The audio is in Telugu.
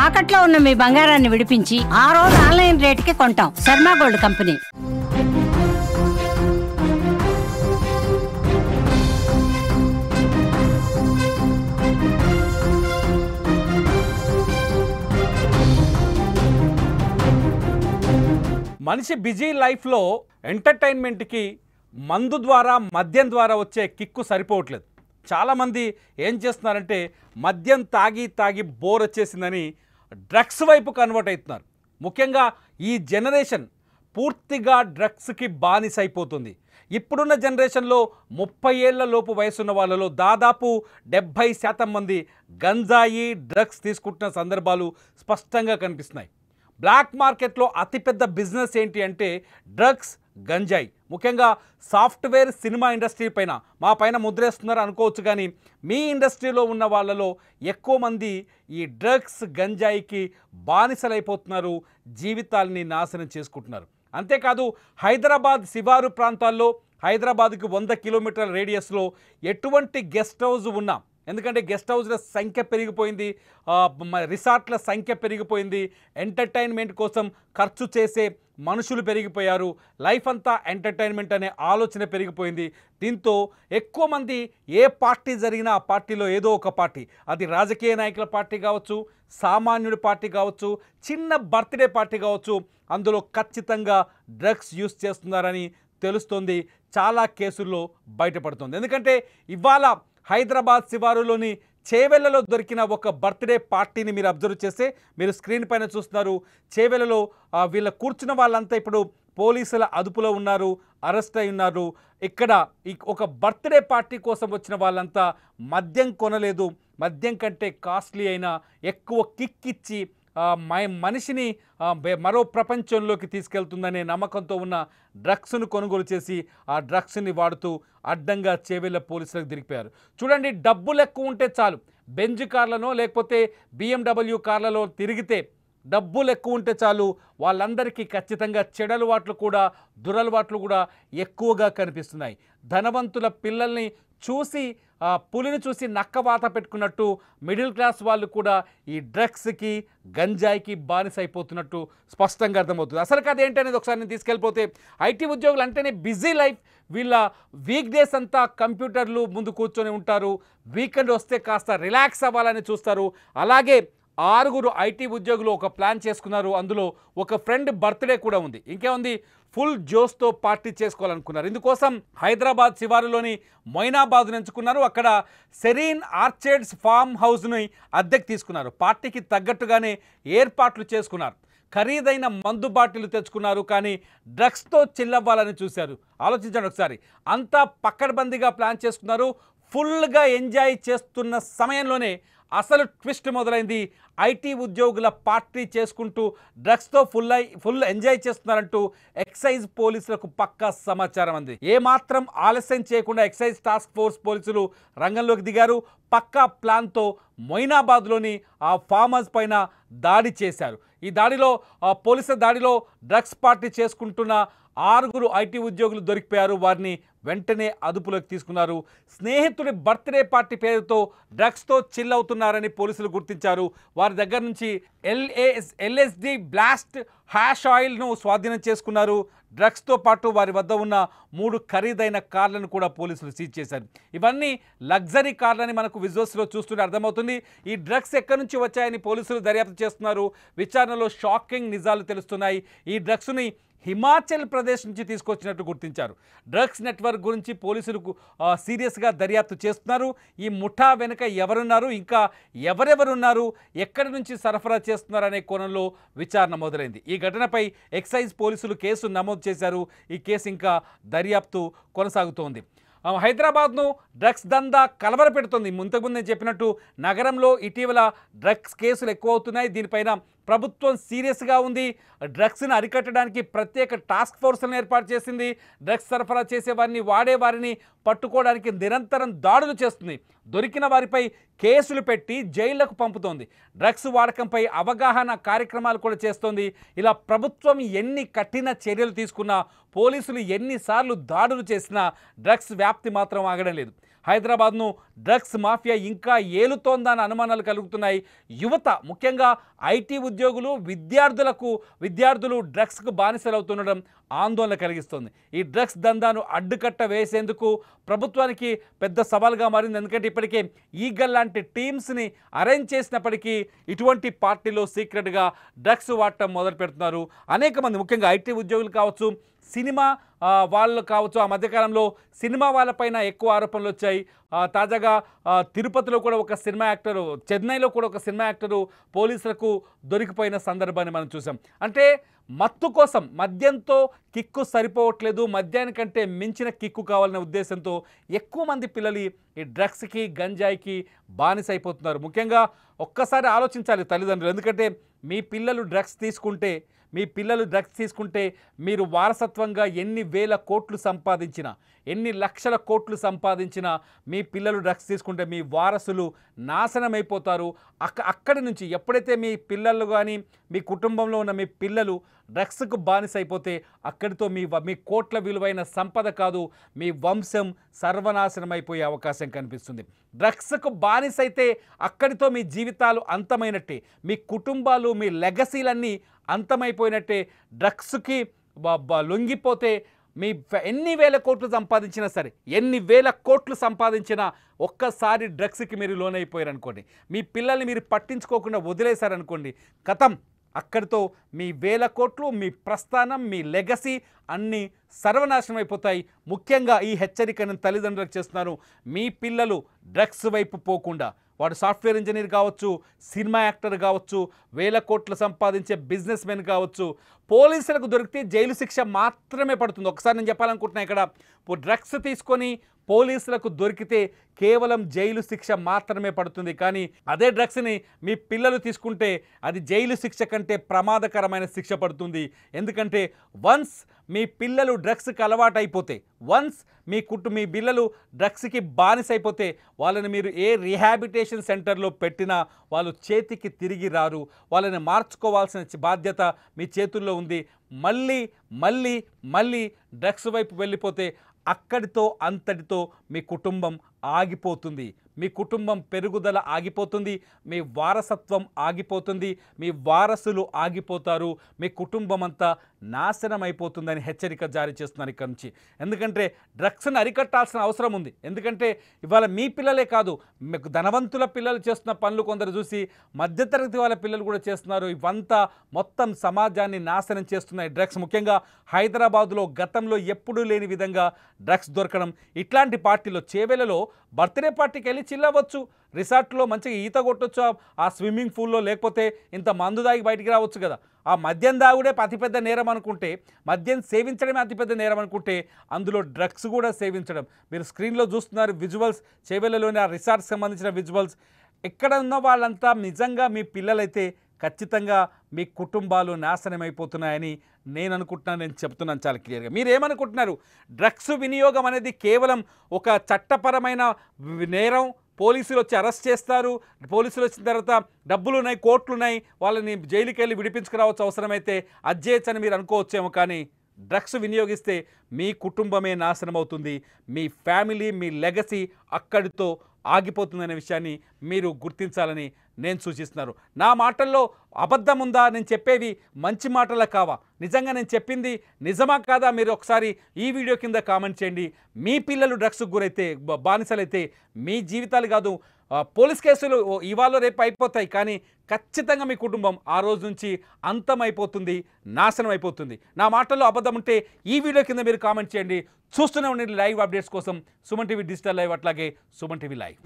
తాకట్లో ఉన్న మీ బంగారాన్ని విడిపించి ఆ రోజు ఆన్లైన్ రేటుకి కొంటాం. Sharma gold company. మనిషి బిజీ లైఫ్లో ఎంటర్టైన్మెంట్కి మందు ద్వారా మద్యం ద్వారా వచ్చే కిక్కు సరిపోవట్లేదు. చాలామంది ఏం చేస్తున్నారంటే మద్యం తాగి తాగి బోర్ వచ్చేసిందని డ్రగ్స్ వైపు కన్వర్ట్ అవుతున్నారు. ముఖ్యంగా ఈ జనరేషన్ పూర్తిగా డ్రగ్స్కి బానిస అయిపోతుంది. ఇప్పుడున్న జనరేషన్లో 30 ఏళ్ల లోపు వయసున్న వాళ్ళలో దాదాపు 70% మంది గంజాయి డ్రగ్స్ తీసుకుంటున్న సందర్భాలు స్పష్టంగా కనిపిస్తున్నాయి. బ్లాక్ మార్కెట్లో అతిపెద్ద బిజినెస్ ఏంటి అంటే డ్రగ్స్, గంజాయి. ముఖ్యంగా సాఫ్ట్వేర్, సినిమా ఇండస్ట్రీ పైన మా పైన ముద్రేస్తున్నారు అనుకోవచ్చు, కానీ మీ ఇండస్ట్రీలో ఉన్న వాళ్ళలో ఎక్కువ మంది ఈ డ్రగ్స్, గంజాయికి బానిసలైపోతున్నారు, జీవితాలని నాశనం చేసుకుంటున్నారు. అంతేకాదు హైదరాబాద్ శివారు ప్రాంతాల్లో, హైదరాబాద్కి 100 కిలోమీటర్ల రేడియస్లో ఎటువంటి గెస్ట్ హౌస్ ఉన్నా, ఎందుకంటే గెస్ట్ హౌస్ల సంఖ్య పెరిగిపోయింది, రిసార్ట్ల సంఖ్య పెరిగిపోయింది, ఎంటర్టైన్మెంట్ కోసం ఖర్చు చేసే మనుషులు పెరిగిపోయారు, లైఫ్ అంతా ఎంటర్టైన్మెంట్ అనే ఆలోచన పెరిగిపోయింది. దీంతో ఎక్కువ మంది ఏ పార్టీ జరిగినా ఆ పార్టీలో ఏదో ఒక పార్టీ, అది రాజకీయ నాయకుల పార్టీ కావచ్చు, సామాన్యుడి పార్టీ కావచ్చు, చిన్న బర్త్డే పార్టీ కావచ్చు, అందులో ఖచ్చితంగా డ్రగ్స్ యూస్ చేస్తున్నారని తెలుస్తుంది. చాలా కేసుల్లో బయటపడుతుంది. ఎందుకంటే ఇవాళ హైదరాబాద్ శివారులోని చేవెళ్లలో దొరికిన ఒక బర్త్డే పార్టీని మీరు అబ్జర్వ్ చేస్తే, మీరు స్క్రీన్ పైన చూస్తున్నారు, చేవెళ్లలో వీళ్ళ కూర్చున్న వాళ్ళంతా ఇప్పుడు పోలీసుల అదుపులో ఉన్నారు, అరెస్ట్ అయి ఉన్నారు. ఇక్కడ ఒక బర్త్డే పార్టీ కోసం వచ్చిన వాళ్ళంతా మద్యం కొనలేదు, మద్యం కంటే కాస్ట్లీ అయినా ఎక్కువ కిక్ ఇచ్చి మనిషిని మరో ప్రపంచంలోకి తీసుకెళ్తుందనే నమ్మకంతో ఉన్న డ్రగ్స్ను కొనుగోలు చేసి ఆ డ్రగ్స్ని వాడుతూ అడ్డంగా చేవెళ్ళ పోలీసులకు దొరికిపోయారు. చూడండి, డబ్బులు ఎక్కువ ఉంటే చాలు, బెంజ్ కార్లనో లేకపోతే BMW కార్లలో తిరిగితే డబ్బులు ఎక్కువ ఉంటే చాలు, వాళ్ళందరికీ ఖచ్చితంగా చెడలవాట్లు కూడా, దురలవాట్లు కూడా ఎక్కువగా కనిపిస్తున్నాయి. ధనవంతుల పిల్లల్ని చూసి, పులిని చూసి నక్కవాత పెట్టుకున్నట్టు మిడిల్ క్లాస్ వాళ్ళు కూడా ఈ డ్రగ్స్కి, గంజాయికి బానిస అయిపోతున్నట్టు స్పష్టంగా అర్థమవుతుంది. అసలు కథ ఏంటనేది ఒకసారి నేను తీసుకెళ్ళిపోతే, ఐటీ ఉద్యోగులు అంటేనే బిజీ లైఫ్. వీళ్ళ వీక్ డేస్ అంతా కంప్యూటర్లు ముందు కూర్చొని ఉంటారు, వీకెండ్ వస్తే కాస్త రిలాక్స్ అవ్వాలని చూస్తారు. అలాగే 6 ఐటీ ఉద్యోగులు ఒక ప్లాన్ చేసుకున్నారు. అందులో ఒక ఫ్రెండ్ బర్త్డే కూడా ఉంది. ఇంకేముంది, ఫుల్ జోస్తో పార్టీ చేసుకోవాలనుకున్నారు. ఇందుకోసం హైదరాబాద్ శివారులోని మొయినాబాద్ను ఎంచుకున్నారు. అక్కడ సెరీన్ ఆర్చర్డ్స్ ఫామ్ హౌస్ని అద్దెకు తీసుకున్నారు. పార్టీకి తగ్గట్టుగానే ఏర్పాట్లు చేసుకున్నారు. ఖరీదైన మందు బాటిల్ తెచ్చుకున్నారు, కానీ డ్రగ్స్తో చిల్లవ్వాలని చూశారు. ఆలోచించండి ఒకసారి, అంతా పక్కడబందీగా ప్లాన్ చేసుకున్నారు. ఫుల్గా ఎంజాయ్ చేస్తున్న సమయంలోనే అసలు ట్విస్ట్ మొదలైంది. ఐటీ ఉద్యోగుల పార్టీ చేసుకుంటూ డ్రగ్స్తో ఫుల్ ఎంజాయ్ చేస్తున్నారంటూ ఎక్సైజ్ పోలీసులకు పక్కా సమాచారం అంది. ఏమాత్రం ఆలస్యం చేయకుండా ఎక్సైజ్ టాస్క్ ఫోర్స్ పోలీసులు రంగంలోకి దిగారు. పక్కా ప్లాన్తో మొయినాబాద్లోని ఆ ఫామ్ హౌస్ పైన దాడి చేశారు. ఈ దాడిలో, పోలీసుల దాడిలో డ్రగ్స్ పార్టీ చేసుకుంటున్న 6 ఐటీ ఉద్యోగులు దొరికిపోయారు. వారిని వెంటనే అదుపులోకి తీసుకున్నారు. స్నేహితుడి బర్త్డే పార్టీ పేరుతో డ్రగ్స్తో చిల్ అవుతున్నారని పోలీసులు గుర్తించారు. వారి దగ్గర నుంచి LSD బ్లాస్ట్ హ్యాష్ ఆయిల్ను స్వాధీనం చేసుకున్నారు. డ్రగ్స్తో పాటు వారి వద్ద ఉన్న 3 ఖరీదైన కార్లను కూడా పోలీసులు సీజ్ చేశారు. ఇవన్నీ లగ్జరీ కార్లని మనకు విజువల్స్లో చూస్తుంటే అర్థమవుతుంది. ఈ డ్రగ్స్ ఎక్కడి నుంచి వచ్చాయని పోలీసులు దర్యాప్తు చేస్తున్నారు. విచారణలో షాకింగ్ నిజాలు తెలుస్తున్నాయి. ఈ డ్రగ్స్ని హిమాచల్ ప్రదేశ్ నుంచి తీసుకొచ్చినట్టు గుర్తించారు. డ్రగ్స్ నెట్వర్క్ గురించి పోలీసులు సీరియస్గా దర్యాప్తు చేస్తున్నారు. ఈ ముఠా వెనుక ఎవరున్నారు, ఇంకా ఎవరెవరున్నారు, ఎక్కడి నుంచి సరఫరా చేస్తున్నారనే కోణంలో విచారణ మొదలైంది. ఈ ఘటనపై ఎక్సైజ్ పోలీసులు కేసు నమోదు చేశారు. ఈ కేసు ఇంకా దర్యాప్తు కొనసాగుతోంది. హైదరాబాద్ను డ్రగ్స్ దందా కలవరపెడుతుంది. ఇంతకుముందు నేను చెప్పినట్టు నగరంలో ఇటీవల డ్రగ్స్ కేసులు ఎక్కువ అవుతున్నాయి. దీనిపైన ప్రభుత్వం సీరియస్గా ఉంది. డ్రగ్స్ను అరికట్టడానికి ప్రత్యేక టాస్క్ ఫోర్స్లను ఏర్పాటు చేసింది. డ్రగ్స్ సరఫరా చేసే వారిని, వారిని పట్టుకోవడానికి నిరంతరం దాడులు చేస్తుంది. దొరికిన వారిపై కేసులు పెట్టి జైళ్లకు పంపుతోంది. డ్రగ్స్ వాడకంపై అవగాహన కార్యక్రమాలు కూడా చేస్తోంది. ఇలా ప్రభుత్వం ఎన్ని కఠిన చర్యలు తీసుకున్నా, పోలీసులు ఎన్నిసార్లు దాడులు చేసినా డ్రగ్స్ వ్యాప్తి మాత్రం ఆగడం లేదు. హైదరాబాద్ను డ్రగ్స్ మాఫియా ఇంకా ఏలుతోందన్న అనుమానాలు కలుగుతున్నాయి. యువత ముఖ్యంగా ఐటీ ఉద్యోగులు విద్యార్థులు డ్రగ్స్కు బానిసలవుతుండడం ఆందోళన కలిగిస్తుంది. ఈ డ్రగ్స్ దందాను అడ్డుకట్ట వేసేందుకు ప్రభుత్వానికి పెద్ద సవాల్గా మారింది. ఎందుకంటే ఇప్పటికే ఈగల్ లాంటి టీమ్స్ని అరేంజ్ చేసినప్పటికీ ఇటువంటి పార్టీలో సీక్రెట్గా డ్రగ్స్ వాడటం మొదలు పెడుతున్నారు. అనేక మంది ముఖ్యంగా ఐటీ ఉద్యోగులు కావచ్చు, సినిమా వాళ్ళు కావచ్చు. ఆ మధ్యకాలంలో సినిమా వాళ్ళపైన ఎక్కువ ఆరోపణలు వచ్చాయి. తాజాగా తిరుపతిలో కూడా ఒక సినిమా యాక్టరు, చెన్నైలో కూడా ఒక సినిమా యాక్టరు పోలీసులకు దొరికిపోయిన సందర్భాన్ని మనం చూసాం. అంటే మత్తు కోసం మద్యంతో కిక్కు సరిపోవట్లేదు, మద్యానికంటే మించిన కిక్కు కావాలనే ఉద్దేశంతో ఎక్కువ మంది పిల్లలు ఈ డ్రగ్స్కి గంజాయికి బానిసైపోతున్నారు. ముఖ్యంగా ఒక్కసారి ఆలోచించాలి తల్లిదండ్రులు. ఎందుకంటే మీ పిల్లలు డ్రగ్స్ తీసుకుంటే మీరు వారసత్వంగా ఎన్ని వేల కోట్లు సంపాదించినా, ఎన్ని లక్షల కోట్లు సంపాదించినా మీ పిల్లలు డ్రగ్స్ తీసుకుంటే మీ వారసులు నాశనమైపోతారు. అక్కడి నుంచి ఎప్పుడైతే మీ పిల్లలు కానీ మీ కుటుంబంలో ఉన్న మీ పిల్లలు డ్రగ్స్కు బానిసైపోతే అక్కడితో మీ కోట్ల విలువైన సంపద కాదు, మీ వంశం సర్వనాశనం అయిపోయే అవకాశం కనిపిస్తుంది. డ్రగ్స్కు బానిసైతే అక్కడితో మీ జీవితాలు అంతమైనట్టే, మీ కుటుంబాలు మీ లెగసీలన్నీ అంతమైపోయినట్టే. డ్రగ్స్కి లొంగిపోతే మీ ఎన్ని వేల కోట్లు సంపాదించినా సరే, ఎన్ని వేల కోట్లు సంపాదించినా ఒక్కసారి డ్రగ్స్కి మీరు లోనైపోయారనుకోండి, మీ పిల్లల్ని మీరు పట్టించుకోకుండా వదిలేశారనుకోండి, కథం. అక్కడితో మీ వేల కోట్లు, మీ ప్రస్థానం, మీ లెగసీ అన్నీ సర్వనాశనం అయిపోతాయి. ముఖ్యంగా ఈ హెచ్చరికను తల్లిదండ్రులకు చేస్తున్నారు. మీ పిల్లలు డ్రగ్స్ వైపు పోకుండా, వాడు సాఫ్ట్వేర్ ఇంజనీర్ కావచ్చు, సినిమా యాక్టర్ కావచ్చు, వేల కోట్లు సంపాదించే బిజినెస్ మెన్ కావచ్చు, పోలీసులకు దొరికితే జైలు శిక్ష మాత్రమే పడుతుంది. ఒకసారి నేను చెప్పాలనుకుంటున్నా, ఇక్కడ డ్రగ్స్ తీసుకొని పోలీసులకు దొరికితే కేవలం జైలు శిక్ష మాత్రమే పడుతుంది. కానీ అదే డ్రగ్స్ని మీ పిల్లలు తీసుకుంటే అది జైలు శిక్ష కంటే ప్రమాదకరమైన శిక్ష పడుతుంది. ఎందుకంటే వన్స్ మీ పిల్లలు డ్రగ్స్కి అలవాటు అయిపోతే, వన్స్ మీ పిల్లలు డ్రగ్స్కి బానిసైపోతే వాళ్ళని మీరు ఏ రీహాబిటేషన్ సెంటర్లో పెట్టినా వాళ్ళు చేతికి తిరిగి రారు. వాళ్ళని మార్చుకోవాల్సిన బాధ్యత మీ చేతుల్లో ఉంది. మళ్ళీ డ్రగ్స్ వైపు వెళ్ళిపోతే అక్కడితో అంతటితో మీ కుటుంబం ఆగిపోతుంది. మీ కుటుంబం పెరుగుదల ఆగిపోతుంది, మీ వారసత్వం ఆగిపోతుంది, మీ వారసులు ఆగిపోతారు, మీ కుటుంబం అంతా నాశనం అయిపోతుందని హెచ్చరిక జారీ చేస్తున్నారు ఇక్కడ నుంచి. ఎందుకంటే డ్రగ్స్ని అరికట్టాల్సిన అవసరం ఉంది. ఎందుకంటే ఇవాళ మీ పిల్లలే కాదు, మీకు ధనవంతుల పిల్లలు చేస్తున్న పనులు కొందరు చూసి మధ్యతరగతి వాళ్ళ పిల్లలు కూడా చేస్తున్నారు. ఇవంతా మొత్తం సమాజాన్ని నాశనం చేస్తున్నాయి డ్రగ్స్. ముఖ్యంగా హైదరాబాదులో గతంలో ఎప్పుడూ లేని విధంగా డ్రగ్స్ దొరకడం. ఇట్లాంటి పార్టీలో చేవెలలో బర్త్డే పార్టీకి వెళ్ళి చిల్లవచ్చు, రిసార్ట్లో మంచిగా ఈత కొట్టొచ్చు ఆ స్విమ్మింగ్ పూల్లో, లేకపోతే ఇంత మందు దాగి బయటికి రావచ్చు కదా. ఆ మద్యం దాగుడే అతిపెద్ద నేరం అనుకుంటే, మద్యం సేవించడమే అతిపెద్ద నేరం అనుకుంటే అందులో డ్రగ్స్ కూడా సేవించడం. మీరు స్క్రీన్లో చూస్తున్నారు విజువల్స్, చేవెళ్ళలోని ఆ రిసార్ట్కి సంబంధించిన విజువల్స్. ఇక్కడ ఉన్న వాళ్ళంతా నిజంగా మీ పిల్లలైతే ఖచ్చితంగా మీ కుటుంబాలు నాశనం అయిపోతున్నాయని నేను అనుకుంటున్నాను. నేను చెప్తున్నాను చాలా క్లియర్గా. మీరేమనుకుంటున్నారు? డ్రగ్స్ వినియోగం అనేది కేవలం ఒక చట్టపరమైన నేరం, పోలీసులు వచ్చి అరెస్ట్ చేస్తారు, పోలీసులు వచ్చిన తర్వాత డబ్బులు ఉన్నాయి, కోట్లు ఉన్నాయి, వాళ్ళని జైలుకి వెళ్ళి విడిపించుకురావచ్చు అవసరమైతే, అజ్జేయచ్చని మీరు అనుకోవచ్చేమో. కానీ డ్రగ్స్ వినియోగిస్తే మీ కుటుంబమే నాశనం అవుతుంది, మీ ఫ్యామిలీ, మీ లెగసీ అక్కడితో ఆగిపోతుందనే విషయాన్ని మీరు గుర్తించాలని నేను సూచిస్తున్నారు. నా మాటల్లో అబద్ధం ఉందా? నేను చెప్పేవి మంచి మాటలా కావా? నిజంగా నేను చెప్పింది నిజమా కాదా? మీరు ఒకసారి ఈ వీడియో కింద కామెంట్ చేయండి. మీ పిల్లలు డ్రగ్స్కు గురైతే, బానిసలైతే మీ జీవితాలు కాదు, పోలీస్ కేసులు ఇవాళ రేపు అయిపోతాయి, కానీ ఖచ్చితంగా మీ కుటుంబం ఆ రోజు నుంచి అంతమైపోతుంది, నాశనం అయిపోతుంది. నా మాటల్లో అబద్ధం ఉంటే ఈ వీడియో కింద మీరు కామెంట్ చేయండి. చూస్తూనే ఉండండి లైవ్ అప్డేట్స్ కోసం సుమన్ టీవీ డిజిటల్ లైవ్, అట్లాగే సుమన్ టీవీ లైవ్.